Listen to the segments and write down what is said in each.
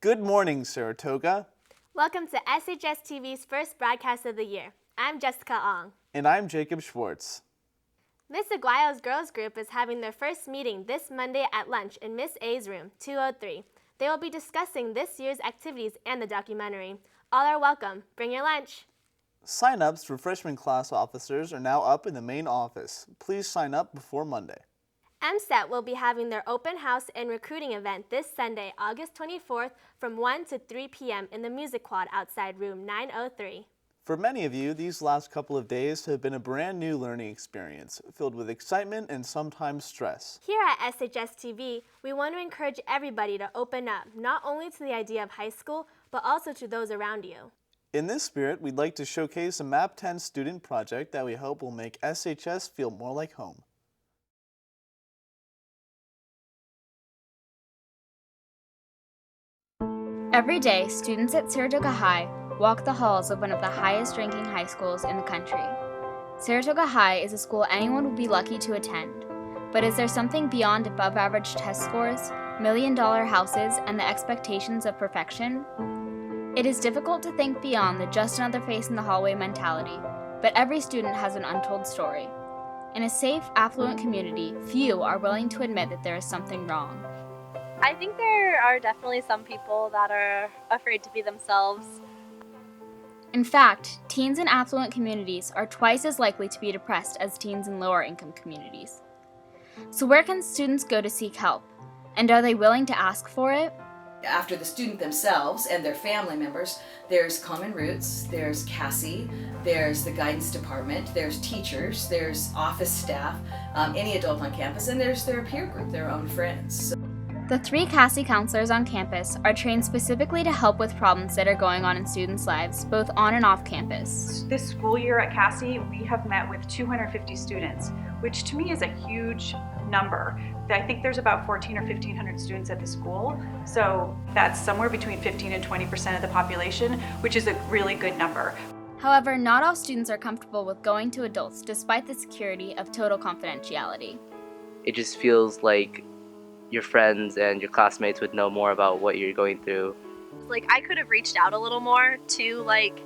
Good morning, Saratoga. Welcome to SHS TV's first broadcast of the year. I'm Jessica Ong. And I'm Jacob Schwartz. Miss Aguayo's girls group is having their first meeting this Monday at lunch in Miss A's room, 203. They will be discussing this year's activities and the documentary. All are welcome. Bring your lunch. Sign-ups for freshman class officers are now up in the main office. Please sign up before Monday. MSET will be having their open house and recruiting event this Sunday, August 24th from 1 to 3 p.m. in the Music Quad outside room 903. For many of you, these last couple of days have been a brand new learning experience, filled with excitement and sometimes stress. Here at SHS TV, we want to encourage everybody to open up, not only to the idea of high school, but also to those around you. In this spirit, we'd like to showcase a MAP 10 student project that we hope will make SHS feel more like home. Every day, students at Saratoga High walk the halls of one of the highest-ranking high schools in the country. Saratoga High is a school anyone would be lucky to attend. But is there something beyond above-average test scores, million-dollar houses, and the expectations of perfection? It is difficult to think beyond the just another face in the hallway mentality, but every student has an untold story. In a safe, affluent community, few are willing to admit that there is something wrong. I think there are definitely some people that are afraid to be themselves. In fact, teens in affluent communities are twice as likely to be depressed as teens in lower income communities. So where can students go to seek help? And are they willing to ask for it? After the student themselves and their family members, there's Common Roots, there's Cassie, there's the guidance department, there's teachers, there's office staff, any adult on campus, and there's their peer group, their own friends. The 3 Cassie counselors on campus are trained specifically to help with problems that are going on in students' lives, both on and off campus. This school year at Cassie, we have met with 250 students, which to me is a huge number. I think there's about 1,400 or 1,500 students at the school, so that's somewhere between 15 and 20% of the population, which is a really good number. However, not all students are comfortable with going to adults despite the security of total confidentiality. It just feels like your friends and your classmates would know more about what you're going through. Like I could have reached out a little more to like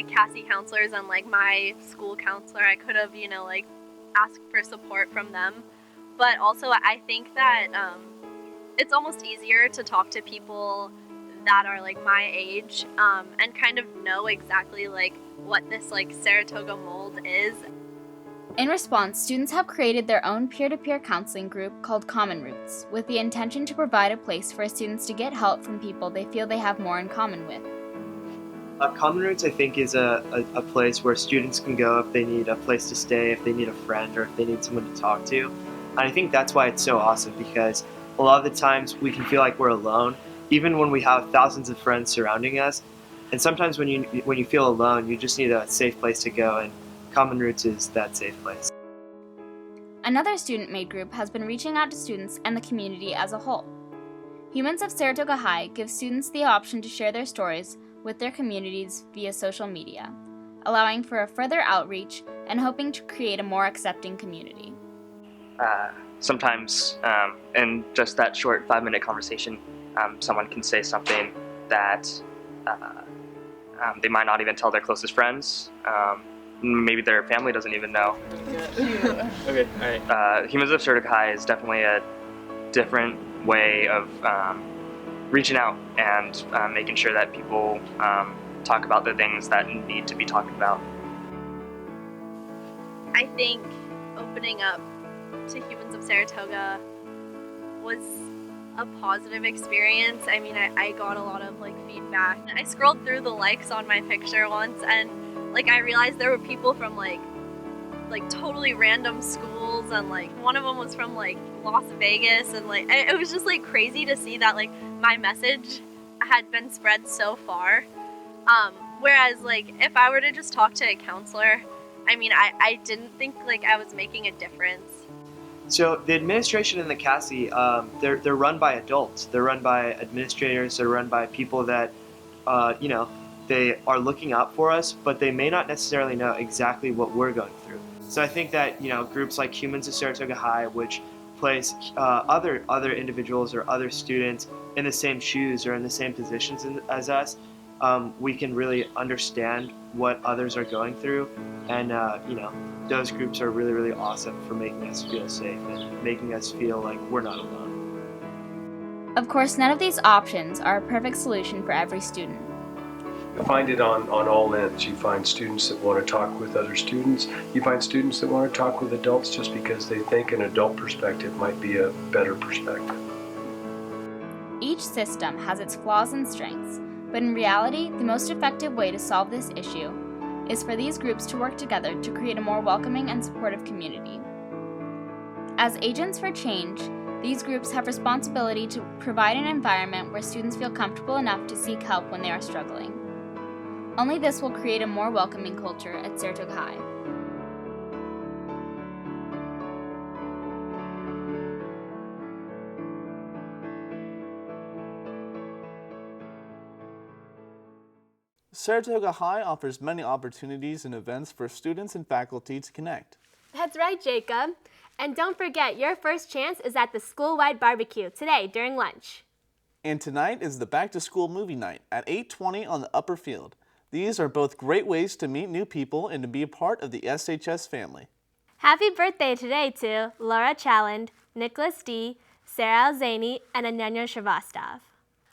Cassie counselors and like my school counselor. I could have, asked for support from them. But also I think that it's almost easier to talk to people that are like my age and kind of know exactly like what this like Saratoga mold is. In response, students have created their own peer-to-peer counseling group called Common Roots, with the intention to provide a place for students to get help from people they feel they have more in common with. Common Roots, I think, is a place where students can go if they need a place to stay, if they need a friend, or if they need someone to talk to. And I think that's why it's so awesome, because a lot of the times we can feel like we're alone, even when we have thousands of friends surrounding us. And sometimes when you feel alone, you just need a safe place to go, and Common Roots is that safe place. Another student-made group has been reaching out to students and the community as a whole. Humans of Saratoga High gives students the option to share their stories with their communities via social media, allowing for a further outreach and hoping to create a more accepting community. Sometimes in just that short 5-minute conversation, someone can say something that they might not even tell their closest friends. Maybe their family doesn't even know. Okay, all right. Humans of Saratoga High is definitely a different way of reaching out and making sure that people talk about the things that need to be talked about. I think opening up to Humans of Saratoga was a positive experience. I mean, I got a lot of like feedback. I scrolled through the likes on my picture once and I realized there were people from like totally random schools, and like one of them was from like Las Vegas, and like it was just like crazy to see that like my message had been spread so far. Whereas like if I were to just talk to a counselor, I mean I didn't think like I was making a difference. So the administration in the Cassie, they're run by adults. They're run by administrators. They're run by people that, they are looking out for us, but they may not necessarily know exactly what we're going through. So I think that, groups like Humans of Saratoga High, which place other individuals or other students in the same shoes or in the same positions as us, we can really understand what others are going through, and those groups are really, really awesome for making us feel safe and making us feel like we're not alone. Of course, none of these options are a perfect solution for every student. You find it on all ends. You find students that want to talk with other students. You find students that want to talk with adults just because they think an adult perspective might be a better perspective. Each system has its flaws and strengths, but in reality, the most effective way to solve this issue is for these groups to work together to create a more welcoming and supportive community. As agents for change, these groups have responsibility to provide an environment where students feel comfortable enough to seek help when they are struggling. Only this will create a more welcoming culture at Saratoga High. Saratoga High offers many opportunities and events for students and faculty to connect. That's right, Jacob. And don't forget, your first chance is at the school-wide barbecue today during lunch. And tonight is the back-to-school movie night at 8:20 on the upper field. These are both great ways to meet new people and to be a part of the SHS family. Happy birthday today to Laura Chaland, Nicholas D., Sarah Alzani, and Ananya Shrivastava.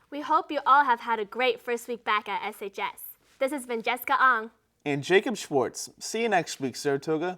We hope you all have had a great first week back at SHS. This has been Jessica Ong And Jacob Schwartz. See you next week, Saratoga.